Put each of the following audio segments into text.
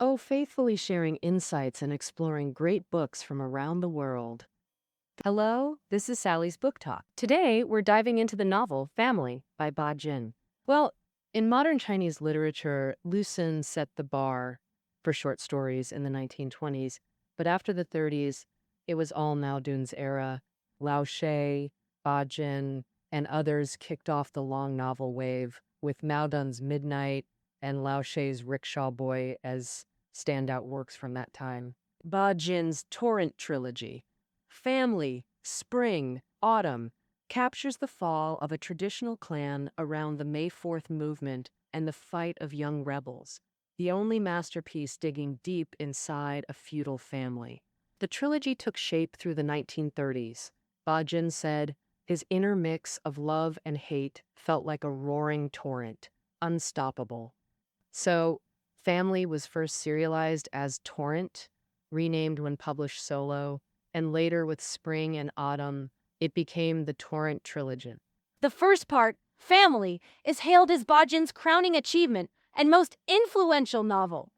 Oh, faithfully sharing insights and exploring great books from around the world. Hello, this is Sally's Book Talk. Today, we're diving into the novel Family by Ba Jin. Well, in modern Chinese literature, Lu Xun set the bar for short stories in the 1920s, but after the 30s, it was all Mao Dun's era. Lao She, Ba Jin, and others kicked off the long novel wave, with Mao Dun's Midnight and Lao She's Rickshaw Boy as standout works from that time. Ba Jin's Torrent trilogy, Family, Spring, Autumn, captures the fall of a traditional clan around the May 4th movement and the fight of young rebels, the only masterpiece digging deep inside a feudal family. The trilogy took shape through the 1930s. Ba Jin said, his inner mix of love and hate felt like a roaring torrent, unstoppable. So, Family was first serialized as Torrent, renamed when published solo, and later with Spring and Autumn, it became the Torrent trilogy. The first part, Family, is hailed as Ba Jin's crowning achievement and most influential novel.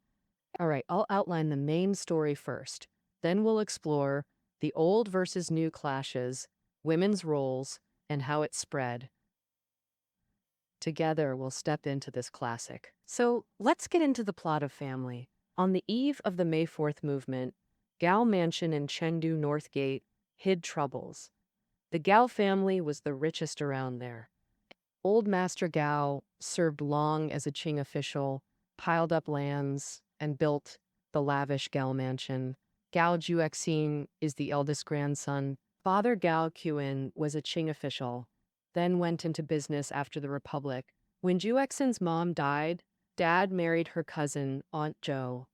All right, I'll outline the main story first. Then we'll explore the old versus new clashes, women's roles, and how it spread. Together, we'll step into this classic. So let's get into the plot of Family. On the eve of the May 4th movement, Gao Mansion in Chengdu North Gate hid troubles. The Gao family was the richest around there. Old Master Gao served long as a Qing official, piled up lands, and built the lavish Gao Mansion. Gao Juexin is the eldest grandson. Father Gao Qian was a Qing official, then went into business after the Republic. When Juexin's mom died, Dad married her cousin, Aunt Zhou.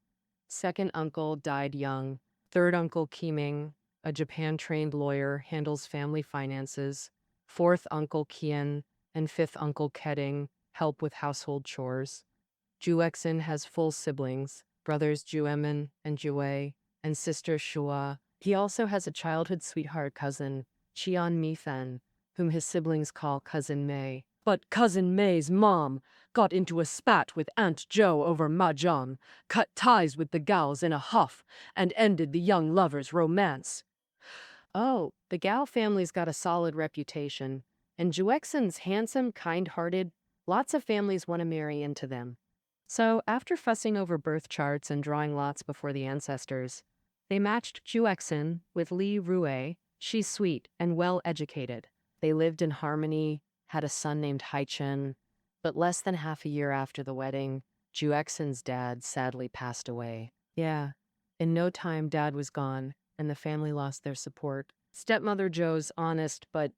Second uncle died young. Third uncle Qiming, a Japan-trained lawyer, handles family finances. Fourth uncle Qian and fifth uncle Keding help with household chores. Juexin has full siblings, brothers Juemin and Juehui, and sister Shua. He also has a childhood sweetheart cousin, Qian Mifan, whom his siblings call Cousin Mei. But Cousin May's mom got into a spat with Aunt Zhou over mahjong, cut ties with the Gaos in a huff, and ended the young lovers' romance. Oh, the Gao family's got a solid reputation, and Juexin's handsome, kind-hearted, lots of families want to marry into them. So, after fussing over birth charts and drawing lots before the ancestors, they matched Juexin with Li Rue. She's sweet and well-educated. They lived in harmony, had a son named Haichen, but less than half a year after the wedding, Juexin's dad sadly passed away. Yeah, in no time Dad was gone, and the family lost their support. Stepmother Zhou's honest but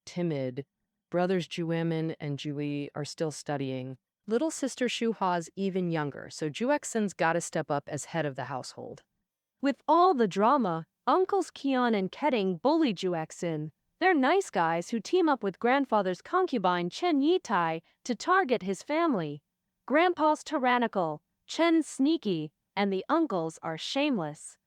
timid. Brothers Juemin and Juehui are still studying. Little sister Shuha's even younger, so Juexin's gotta step up as head of the household. With all the drama, uncles Qian and Keding bully Juexin. They're nice guys who team up with grandfather's concubine Chen Yitai to target his family. Grandpa's tyrannical, Chen's sneaky, and the uncles are shameless.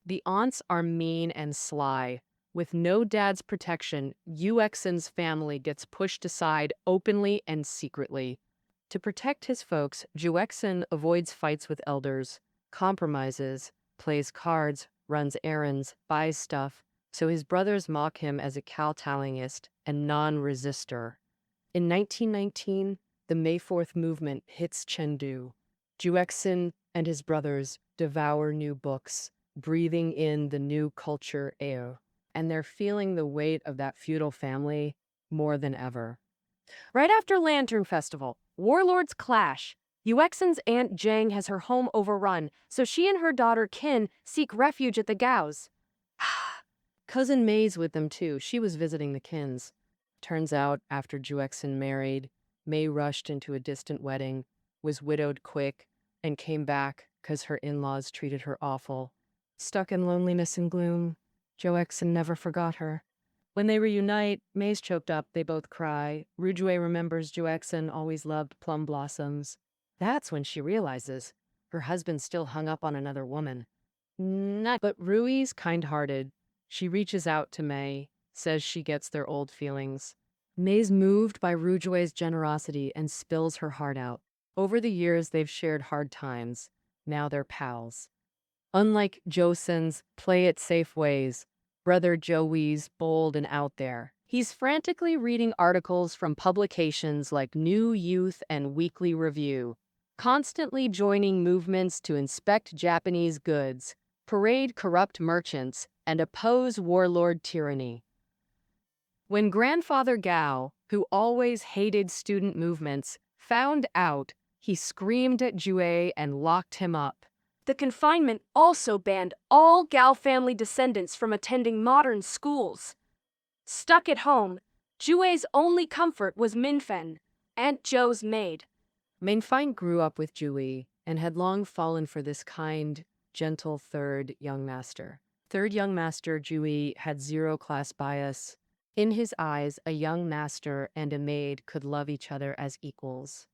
The aunts are mean and sly. With no dad's protection, Yuexin's family gets pushed aside openly and secretly. To protect his folks, Juexin avoids fights with elders, compromises, plays cards, runs errands, buys stuff, so his brothers mock him as a Kowtowingist and non-resistor. In 1919, the May 4th movement hits Chengdu. Juexin and his brothers devour new books, breathing in the new culture air, and they're feeling the weight of that feudal family more than ever. Right after Lantern Festival, warlords clash. Yuexin's Aunt Zhang has her home overrun, so she and her daughter Qin seek refuge at the Gaos. Cousin May's with them too. She was visiting the Kins. Turns out, after Juexin married, May rushed into a distant wedding, was widowed quick, and came back because her in-laws treated her awful. Stuck in loneliness and gloom, Juexin never forgot her. When they reunite, May's choked up, they both cry. Rujue remembers Juexin always loved plum blossoms. That's when she realizes her husband still hung up on another woman. But Rui's kind-hearted. She reaches out to May, says she gets their old feelings. May's moved by Rujue's generosity and spills her heart out. Over the years, they've shared hard times. Now they're pals. Unlike Juexin's play-it-safe ways, brother Juehui's bold and out there. He's frantically reading articles from publications like New Youth and Weekly Review, constantly joining movements to inspect Japanese goods, parade corrupt merchants, and oppose warlord tyranny. When grandfather Gao, who always hated student movements, found out, he screamed at Juehui and locked him up. The confinement also banned all Gao family descendants from attending modern schools. Stuck at home, Jue's only comfort was Minfeng, Aunt Zhou's maid. Minfeng grew up with Juehui and had long fallen for this kind, gentle third young master. Third young master Juehui had zero class bias. In his eyes, a young master and a maid could love each other as equals.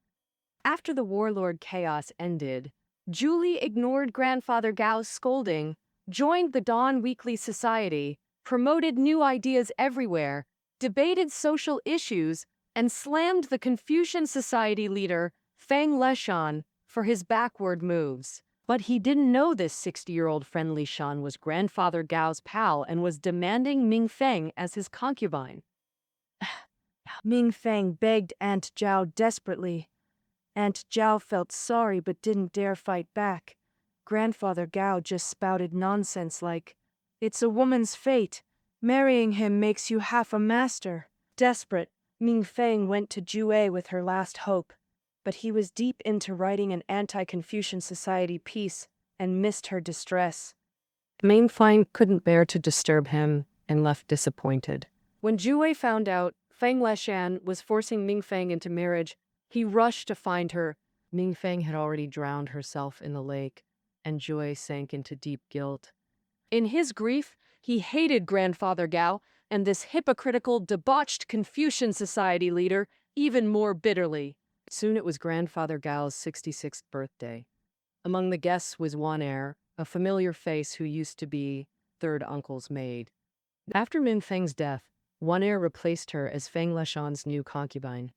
After the warlord chaos ended, Julie ignored grandfather Gao's scolding, joined the Dawn Weekly Society, promoted new ideas everywhere, debated social issues, and slammed the Confucian Society leader, Feng Leshan, for his backward moves. But he didn't know this 60-year-old friendly Shan was grandfather Gao's pal and was demanding Ming Feng as his concubine. Ming Feng begged Aunt Zhao desperately. Aunt Zhao felt sorry but didn't dare fight back. Grandfather Gao just spouted nonsense like, "It's a woman's fate. Marrying him makes you half a master." Desperate, Ming Feng went to Juehui with her last hope. But he was deep into writing an anti-Confucian Society piece and missed her distress. Minfeng couldn't bear to disturb him and left disappointed. When Juehui found out Feng Leshan was forcing Minfeng into marriage, he rushed to find her. Minfeng had already drowned herself in the lake, and Juehui sank into deep guilt. In his grief, he hated grandfather Gao and this hypocritical, debauched Confucian Society leader even more bitterly. Soon it was grandfather Gao's 66th birthday. Among the guests was Juemin, a familiar face who used to be third uncle's maid. After Minfeng's death, Juemin replaced her as Feng Leshan's new concubine.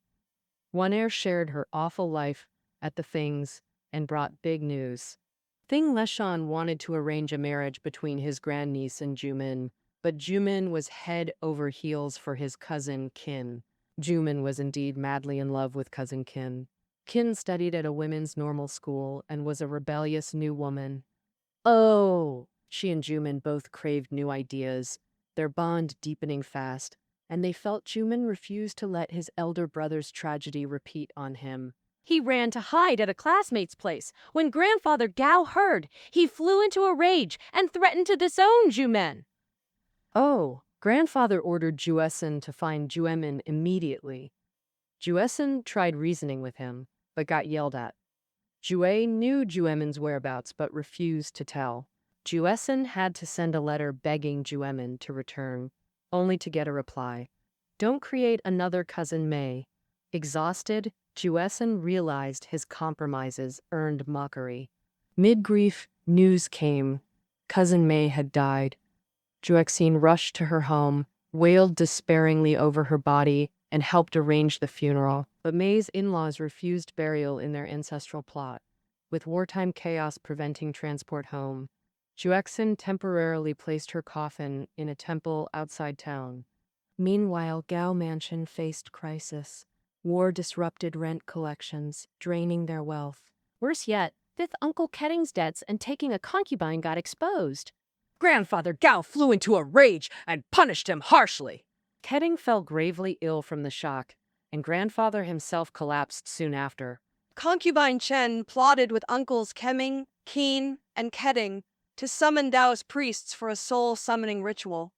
Juemin shared her awful life at the Feng's and brought big news. Feng Leshan wanted to arrange a marriage between his grandniece and Juemin, but Juemin was head over heels for his cousin Qin. Juemin was indeed madly in love with cousin Qin. Qin studied at a women's normal school and was a rebellious new woman. Oh, she and Juemin both craved new ideas, their bond deepening fast, and they felt Juemin refused to let his elder brother's tragedy repeat on him. He ran to hide at a classmate's place. When grandfather Gao heard, he flew into a rage and threatened to disown Juemin. Oh, grandfather ordered Juexin to find Juemin immediately. Juexin tried reasoning with him, but got yelled at. Juehui knew Juemin's whereabouts but refused to tell. Juexin had to send a letter begging Juemin to return, only to get a reply. Don't create another cousin Mei. Exhausted, Juexin realized his compromises earned mockery. Mid-grief, news came. Cousin Mei had died. Juexin rushed to her home, wailed despairingly over her body, and helped arrange the funeral. But Mei's in-laws refused burial in their ancestral plot. With wartime chaos preventing transport home, Juexin temporarily placed her coffin in a temple outside town. Meanwhile, Gao Mansion faced crisis. War disrupted rent collections, draining their wealth. Worse yet, fifth Uncle Ketting's debts and taking a concubine got exposed. Grandfather Gao flew into a rage and punished him harshly. Ketting fell gravely ill from the shock, and grandfather himself collapsed soon after. Concubine Chen plotted with uncles Kemming, Keen, and Ketting to summon Daoist priests for a soul-summoning ritual.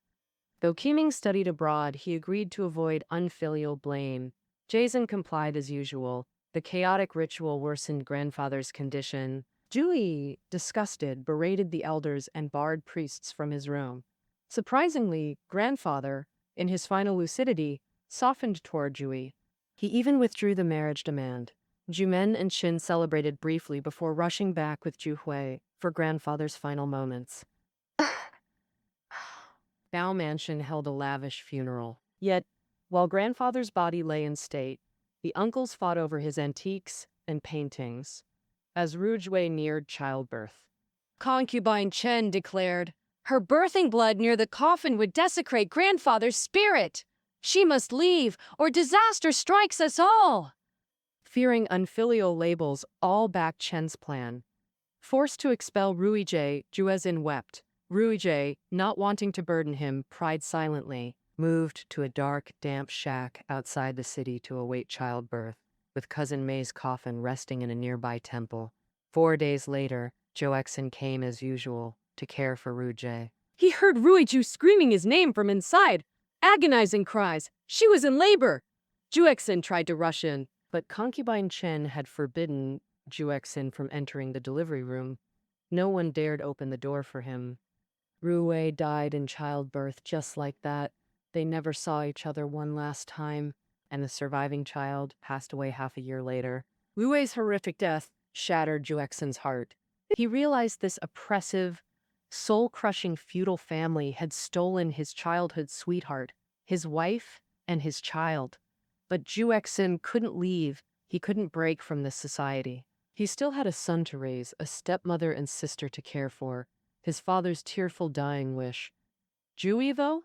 Though Keeming studied abroad, he agreed to avoid unfilial blame. Juexin complied as usual. The chaotic ritual worsened grandfather's condition. Julie, disgusted, berated the elders and barred priests from his room. Surprisingly, grandfather, in his final lucidity, softened toward Julie. He even withdrew the marriage demand. Juemin and Qin celebrated briefly before rushing back with Juehui for grandfather's final moments. Bao Mansion held a lavish funeral. Yet, while grandfather's body lay in state, the uncles fought over his antiques and paintings. as Juehui neared childbirth. Concubine Chen declared, "Her birthing blood near the coffin would desecrate grandfather's spirit. She must leave, or disaster strikes us all." Fearing unfilial labels all backed Chen's plan. Forced to expel Ruijie, Juexin wept. Ruijie, not wanting to burden him, cried silently, moved to a dark, damp shack outside the city to await childbirth, with cousin May's coffin resting in a nearby temple. 4 days later, Juexin came as usual to care for Ruijie. He heard Ruiju screaming his name from inside. Agonizing cries. She was in labor. Juexin tried to rush in. But concubine Chen had forbidden Juexin from entering the delivery room. No one dared open the door for him. Ruwei died in childbirth just like that. They never saw each other one last time, and the surviving child passed away half a year later. Ruwei's horrific death shattered Juexin's heart. He realized this oppressive, soul-crushing feudal family had stolen his childhood sweetheart, his wife, and his child. But Juexin couldn't leave. He couldn't break from this society. He still had a son to raise, a stepmother and sister to care for, his father's tearful dying wish. Juhui, though?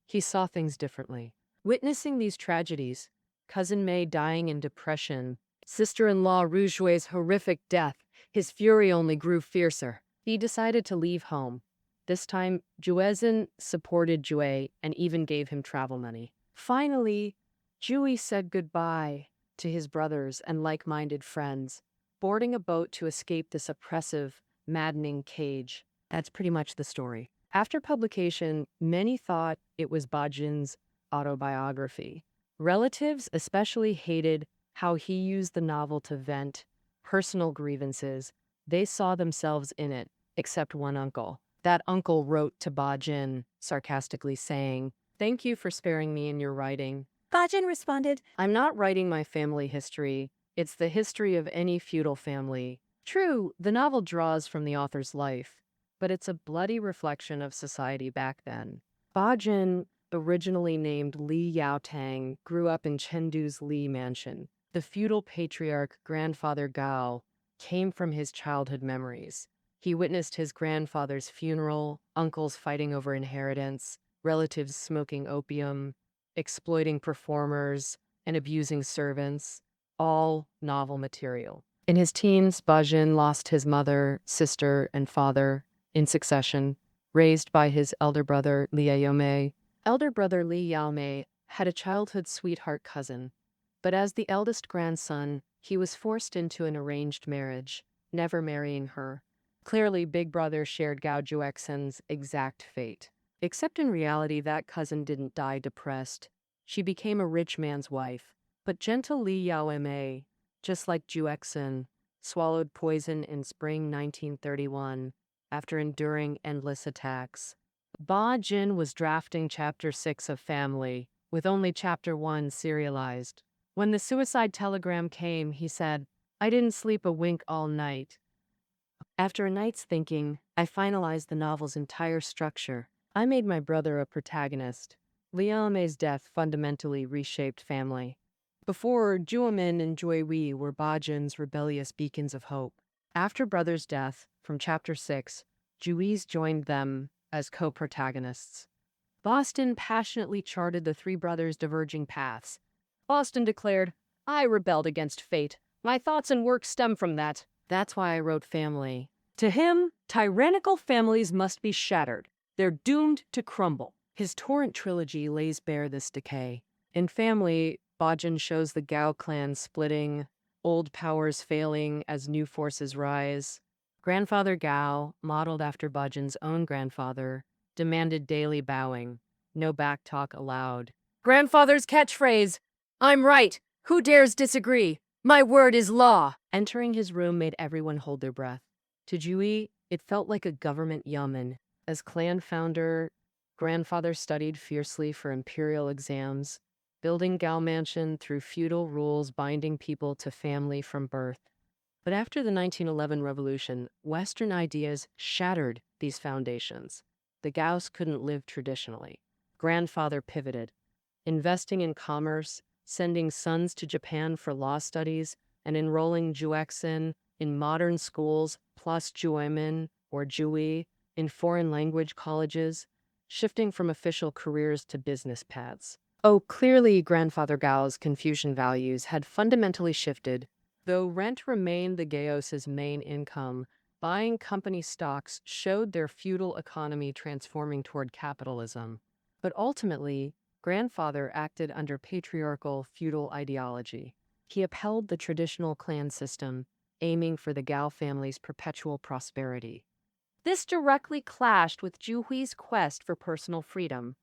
He saw things differently. Witnessing these tragedies, cousin May dying in depression, sister-in-law Rujue's horrific death, his fury only grew fiercer. He decided to leave home. This time, Juexin supported Juhui and even gave him travel money. Finally, Juhui said goodbye to his brothers and like-minded friends, boarding a boat to escape this oppressive, maddening cage. That's pretty much the story. After publication, many thought it was Ba Jin's autobiography. Relatives especially hated how he used the novel to vent personal grievances. They saw themselves in it, except one uncle. That uncle wrote to Ba Jin, sarcastically saying, "Thank you for sparing me in your writing." Ba Jin responded, "I'm not writing my family history. It's the history of any feudal family. True, the novel draws from the author's life, but it's a bloody reflection of society back then." Ba Jin, originally named Li Yaotang, grew up in Chengdu's Li Mansion. The feudal patriarch grandfather Gao came from his childhood memories. He witnessed his grandfather's funeral, uncles fighting over inheritance, relatives smoking opium, exploiting performers, and abusing servants, all novel material. In his teens, Ba Jin lost his mother, sister, and father in succession, raised by his elder brother Li Yaomei. Elder brother Li Yaomei had a childhood sweetheart cousin, but as the eldest grandson, he was forced into an arranged marriage, never marrying her. Clearly, Big Brother shared Gao Juexin's exact fate. Except in reality, that cousin didn't die depressed. She became a rich man's wife. But gentle Li Yaomei, just like Juexin, swallowed poison in spring 1931 after enduring endless attacks. Ba Jin was drafting Chapter 6 of Family, with only Chapter 1 serialized. When the suicide telegram came, he said, "I didn't sleep a wink all night." After a night's thinking, I finalized the novel's entire structure. I made my brother a protagonist. Liaomei's death fundamentally reshaped family. Before, Juemin and Juehui were Ba Jin's rebellious beacons of hope. After brother's death, from Chapter 6, Juiz joined them as co-protagonists. Boston passionately charted the three brothers' diverging paths. Boston declared, "I rebelled against fate. My thoughts and work stem from that. That's why I wrote Family." To him, tyrannical families must be shattered. They're doomed to crumble. His Torrent trilogy lays bare this decay. In Family, Ba Jin shows the Gao clan splitting, old powers failing as new forces rise. Grandfather Gao, modeled after Ba Jin's own grandfather, demanded daily bowing, no backtalk allowed. Grandfather's catchphrase, "I'm right. Who dares disagree? My word is law." Entering his room made everyone hold their breath. To Juhi, it felt like a government yamen. As clan founder, grandfather studied fiercely for imperial exams, building Gao Mansion through feudal rules binding people to family from birth. But after the 1911 revolution, Western ideas shattered these foundations. The Gaos couldn't live traditionally. Grandfather pivoted, investing in commerce, sending sons to Japan for law studies, and enrolling Juexin, in modern schools, plus Juemin or Juehui in foreign language colleges, shifting from official careers to business paths. Oh, clearly grandfather Gao's Confucian values had fundamentally shifted. Though rent remained the Gaos' main income, buying company stocks showed their feudal economy transforming toward capitalism. But ultimately, grandfather acted under patriarchal feudal ideology. He upheld the traditional clan system, aiming for the Gao family's perpetual prosperity. This directly clashed with Juhui's quest for personal freedom.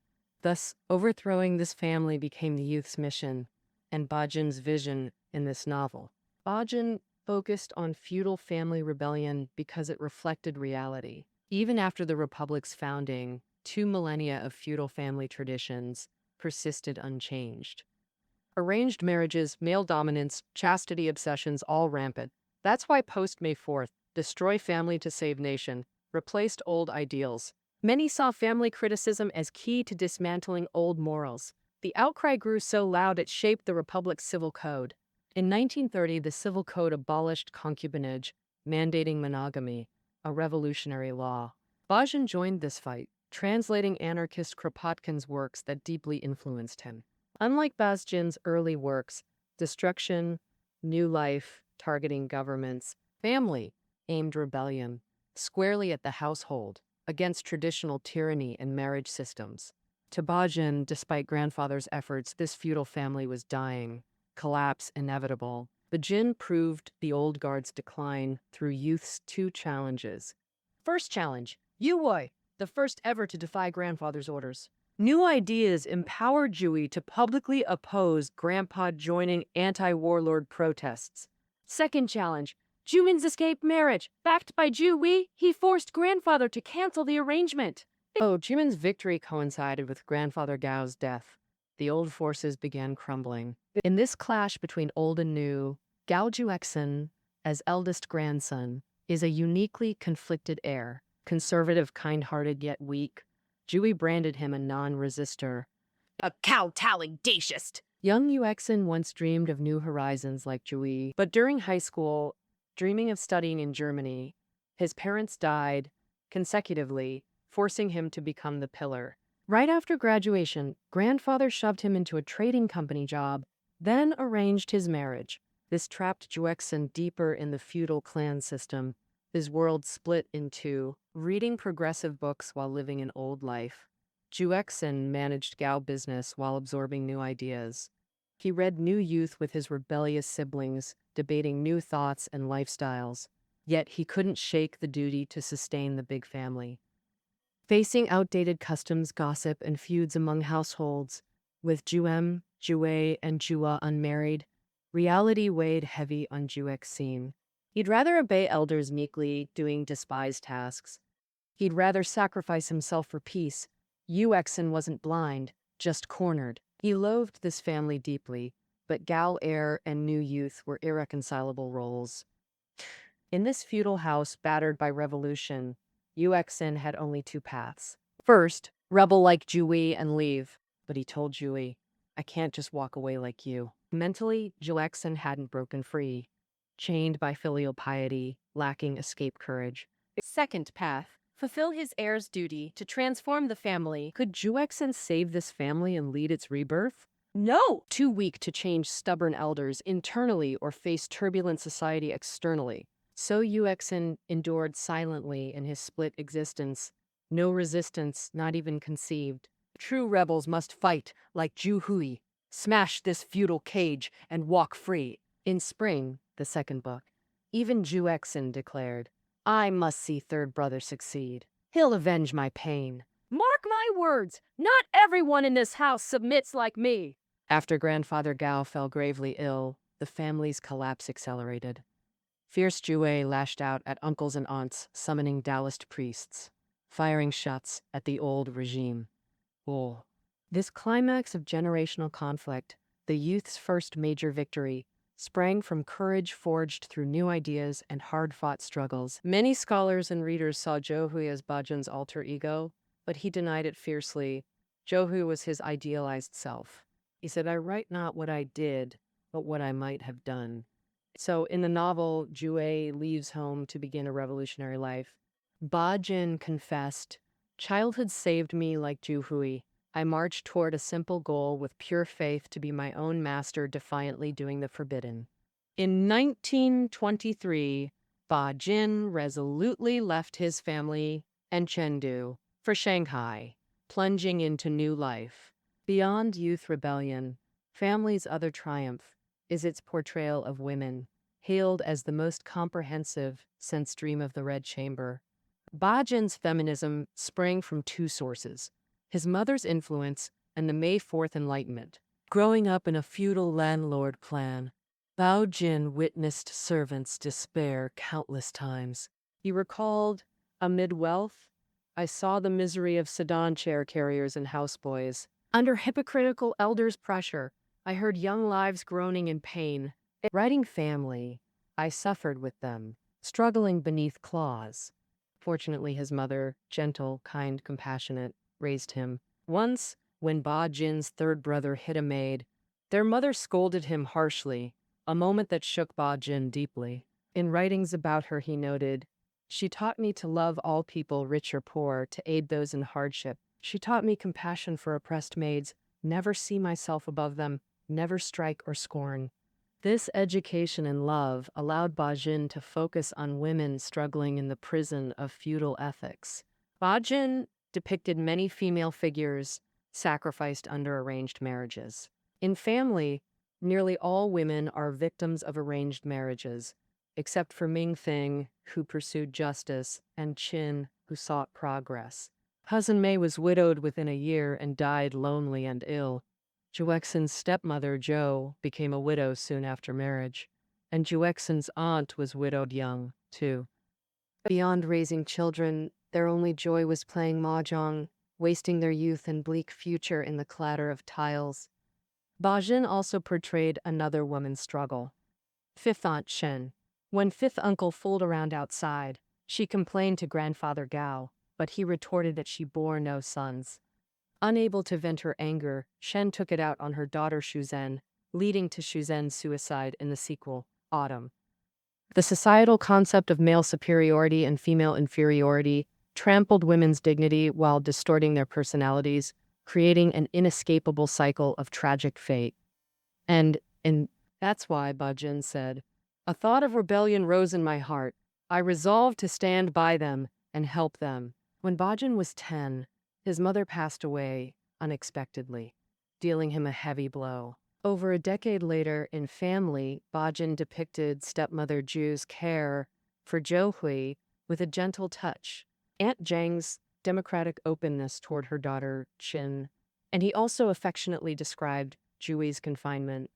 Thus, overthrowing this family became the youth's mission and Ba Jin's vision in this novel. Ba Jin focused on feudal family rebellion because it reflected reality. Even after the Republic's founding, 2 millennia of feudal family traditions persisted unchanged. Arranged marriages, male dominance, chastity obsessions all rampant. That's why post-May 4th, destroy family to save nation, replaced old ideals. Many saw family criticism as key to dismantling old morals. The outcry grew so loud it shaped the Republic's civil code. In 1930, the civil code abolished concubinage, mandating monogamy, a revolutionary law. Ba Jin joined this fight, translating anarchist Kropotkin's works that deeply influenced him. Unlike Ba Jin's early works, Destruction, New Life, targeting governments, Family aimed rebellion squarely at the household, against traditional tyranny and marriage systems. To Ba Jin, despite grandfather's efforts, this feudal family was dying, collapse inevitable. Ba Jin proved the old guard's decline through youth's 2 challenges. First challenge, Juehui, the first ever to defy grandfather's orders. New ideas empowered Juehui to publicly oppose grandpa joining anti-warlord protests. Second challenge, Juemin's escaped marriage. Backed by Juhui, he forced grandfather to cancel the arrangement. Oh, Juemin's victory coincided with grandfather Gao's death. The old forces began crumbling. In this clash between old and new, Gao Juexin, as eldest grandson, is a uniquely conflicted heir. Conservative, kind-hearted yet weak, Juhui branded him a non-resistor. A cow-tallying daciast. Young Juexin once dreamed of new horizons like Juhui, but during high school, dreaming of studying in Germany, his parents died consecutively, forcing him to become the pillar. Right after graduation, grandfather shoved him into a trading company job, then arranged his marriage. This trapped Juexin deeper in the feudal clan system. His world split in two, reading progressive books while living an old life. Juexin managed Gao business while absorbing new ideas. He read New Youth with his rebellious siblings, debating new thoughts and lifestyles. Yet he couldn't shake the duty to sustain the big family. Facing outdated customs, gossip, and feuds among households, with Juem, Juehui, and Jua unmarried, reality weighed heavy on Juexin. He'd rather obey elders meekly, doing despised tasks. He'd rather sacrifice himself for peace. Juexin wasn't blind, just cornered. He loathed this family deeply, but Gao heir and new youth were irreconcilable roles. In this feudal house battered by revolution, Juexin had only 2 paths. First, rebel like Juhui and leave. But he told Juhui, I can't just walk away like you. Mentally, Juexin hadn't broken free, chained by filial piety, lacking escape courage. Second path, fulfill his heir's duty to transform the family. Could Juexin save this family and lead its rebirth? No! Too weak to change stubborn elders internally or face turbulent society externally. So Juexin endured silently in his split existence. No resistance, not even conceived. True rebels must fight like Juhui, smash this feudal cage and walk free. In spring, the second book, even Juexin declared, I must see third brother succeed. He'll avenge my pain. Mark my words, not everyone in this house submits like me. After grandfather Gao fell gravely ill, the family's collapse accelerated. Fierce Juehui lashed out at uncles and aunts, summoning Taoist priests, firing shots at the old regime. Oh. This climax of generational conflict, the youth's first major victory, sprang from courage forged through new ideas and hard-fought struggles. Many scholars and readers saw Juehui as Ba Jin's alter ego, but he denied it fiercely. Juehui was his idealized self. He said, I write not what I did, but what I might have done. So in the novel, Juehui leaves home to begin a revolutionary life. Ba Jin confessed, "Childhood saved me like Juehui. I marched toward a simple goal with pure faith to be my own master, defiantly doing the forbidden." In 1923, Ba Jin resolutely left his family and Chengdu for Shanghai, plunging into new life. Beyond youth rebellion, family's other triumph is its portrayal of women, hailed as the most comprehensive since Dream of the Red Chamber. Ba Jin's feminism sprang from two sources: his mother's influence and the May 4th Enlightenment. Growing up in a feudal landlord clan, Ba Jin witnessed servants despair countless times. He recalled, "Amid wealth, I saw the misery of sedan chair carriers and houseboys. Under hypocritical elders' pressure, I heard young lives groaning in pain. Writing family, I suffered with them, struggling beneath claws." Fortunately, his mother, gentle, kind, compassionate, raised him. Once, when Ba Jin's third brother hit a maid, their mother scolded him harshly, a moment that shook Ba Jin deeply. In writings about her, he noted, "She taught me to love all people, rich or poor, to aid those in hardship. She taught me compassion for oppressed maids, never see myself above them, never strike or scorn." This education and love allowed Ba Jin to focus on women struggling in the prison of feudal ethics. Ba Jin depicted many female figures sacrificed under arranged marriages. In family, nearly all women are victims of arranged marriages, except for Ming Thing, who pursued justice, and Qin, who sought progress. Cousin Mei was widowed within a year and died lonely and ill. Juexin's stepmother, Jo, became a widow soon after marriage, and Juexin's aunt was widowed young, too. Beyond raising children, their only joy was playing mahjong, wasting their youth and bleak future in the clatter of tiles. Ba Jin also portrayed another woman's struggle. Fifth Aunt Shen. When fifth uncle fooled around outside, she complained to grandfather Gao, but he retorted that she bore no sons. Unable to vent her anger, Shen took it out on her daughter Shuzhen, leading to Shuzhen's suicide in the sequel, Autumn. The societal concept of male superiority and female inferiority trampled women's dignity while distorting their personalities, creating an inescapable cycle of tragic fate. And that's why Ba Jin said, "A thought of rebellion rose in my heart. I resolved to stand by them and help them." When Ba Jin was 10, his mother passed away unexpectedly, dealing him a heavy blow. Over a decade later, in Family, Ba Jin depicted stepmother Ju's care for Juehui with a gentle touch, Aunt Zhang's democratic openness toward her daughter Qin, and he also affectionately described Jui's confinement.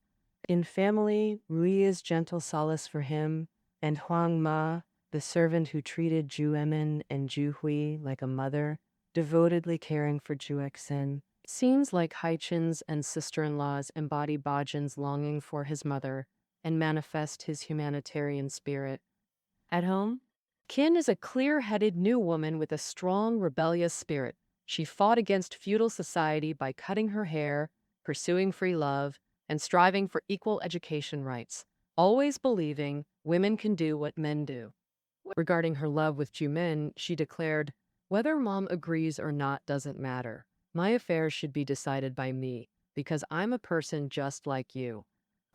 In Family, Rui is gentle solace for him, and Huang Ma, the servant who treated Juemin and Juehui like a mother, devotedly caring for Juexin. Scenes like Haichin's and sister-in-laws embody Ba Jin's longing for his mother and manifest his humanitarian spirit. At home, Qin is a clear-headed new woman with a strong, rebellious spirit. She fought against feudal society by cutting her hair, pursuing free love, and striving for equal education rights, always believing women can do what men do. Regarding her love with Juemin, she declared, "Whether mom agrees or not doesn't matter. My affairs should be decided by me, because I'm a person just like you."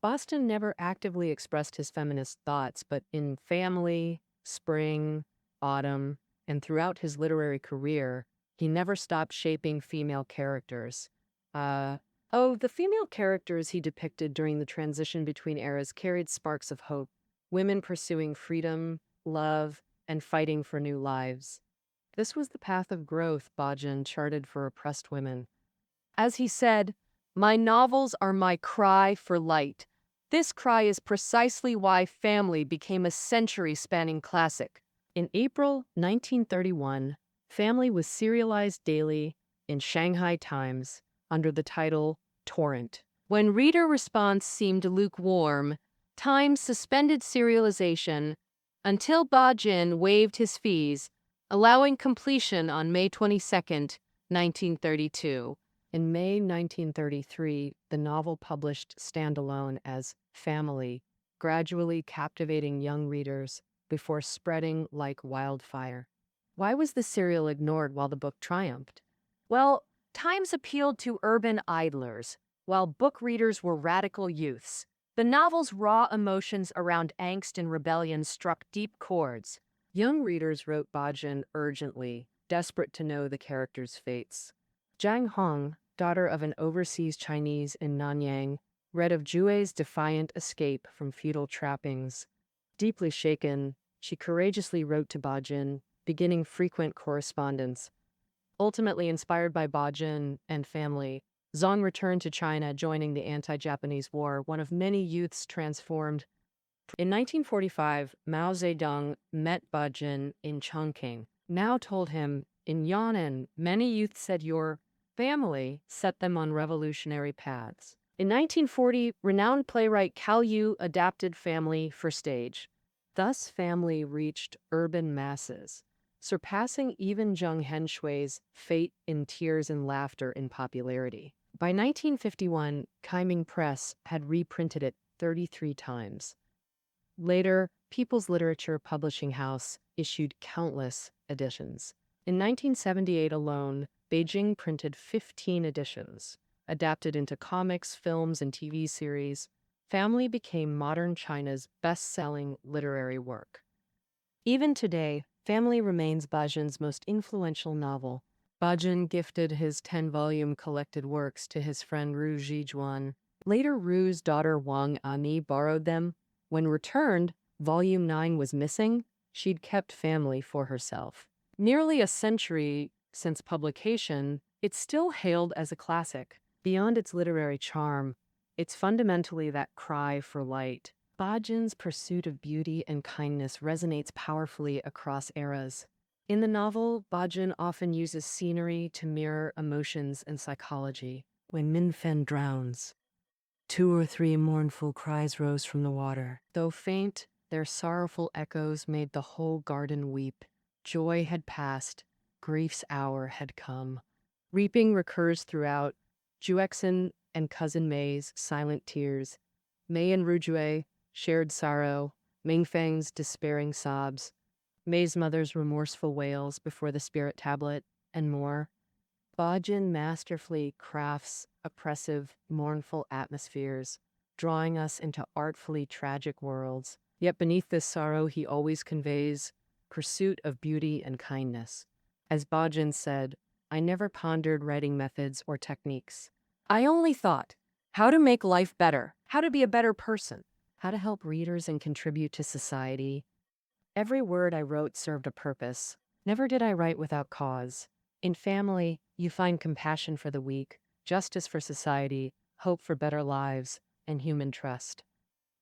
Boston never actively expressed his feminist thoughts, but in Family, Spring, Autumn, and throughout his literary career, he never stopped shaping female characters. The female characters he depicted during the transition between eras carried sparks of hope, women pursuing freedom, love, and fighting for new lives. This was the path of growth Ba Jin charted for oppressed women. As he said, "My novels are my cry for light. This cry is precisely why Family became a century-spanning classic." In April 1931, Family was serialized daily in Shanghai Times under the title Torrent. When reader response seemed lukewarm, Times suspended serialization until Ba Jin waived his fees, allowing completion on May 22, 1932. In May 1933, the novel published standalone as Family gradually captivating young readers before spreading like wildfire. Why was the serial ignored while the book triumphed? Well, Times appealed to urban idlers, while book readers were radical youths. The novel's raw emotions around angst and rebellion struck deep chords. Young readers wrote Ba Jin urgently, desperate to know the characters' fates. Zhang Hong, daughter of an overseas Chinese in Nanyang, read of Jue's defiant escape from feudal trappings. Deeply shaken, she courageously wrote to Ba Jin, beginning frequent correspondence. Ultimately inspired by Ba Jin and family, Zhang returned to China, joining the anti-Japanese war, one of many youths transformed. In 1945, Mao Zedong met Ba Jin in Chongqing. Mao told him, "In Yan'an, many youths said your family set them on revolutionary paths." In 1940, renowned playwright Cao Yu adapted Family for stage. Thus, Family reached urban masses, surpassing even Zheng Henshui's Fate in Tears and Laughter in popularity. By 1951, Kaiming Press had reprinted it 33 times. Later, People's Literature Publishing House issued countless editions. In 1978 alone, Beijing printed 15 editions. Adapted into comics, films, and TV series, Family became modern China's best-selling literary work. Even today, Family remains Ba Jin's most influential novel. Ba Jin gifted his 10-volume collected works to his friend Ru Zhijuan. Later, Ru's daughter Wang Ami borrowed them. When returned, Volume 9 was missing. She'd kept Family for herself. Nearly a century since publication, it's still hailed as a classic. Beyond its literary charm, it's fundamentally that cry for light. Ba Jin's pursuit of beauty and kindness resonates powerfully across eras. In the novel, Ba Jin often uses scenery to mirror emotions and psychology. When Min Fen drowns, 2 or 3 mournful cries rose from the water. Though faint, their sorrowful echoes made the whole garden weep. Joy had passed, grief's hour had come. Reaping recurs throughout. Juexin and cousin May's silent tears. May and Rujue shared sorrow, Mingfeng's despairing sobs, May's mother's remorseful wails before the spirit tablet, and more. Ba Jin masterfully crafts oppressive, mournful atmospheres, drawing us into artfully tragic worlds. Yet beneath this sorrow, he always conveys pursuit of beauty and kindness. As Ba Jin said, "I never pondered writing methods or techniques. I only thought how to make life better, how to be a better person, how to help readers and contribute to society. Every word I wrote served a purpose. Never did I write without cause. In Family, you find compassion for the weak, justice for society, hope for better lives, and human trust."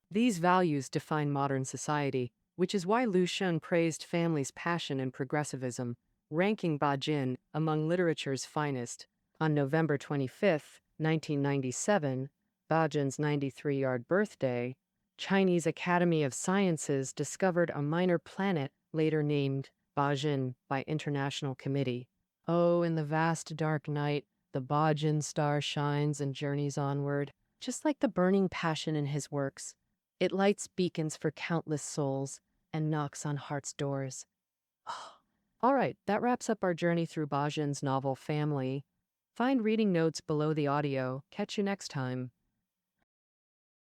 These values define modern society, which is why Lu Xun praised Family's passion and progressivism, ranking Ba Jin among literature's finest. On November 25, 1997, Ba Jin's 93-yard birthday, Chinese Academy of Sciences discovered a minor planet later named Ba Jin by international committee. Oh, in the vast dark night, the Ba Jin star shines and journeys onward. Just like the burning passion in his works, it lights beacons for countless souls and knocks on hearts' doors. All right, that wraps up our journey through Ba Jin's novel Family. Find reading notes below the audio. Catch you next time.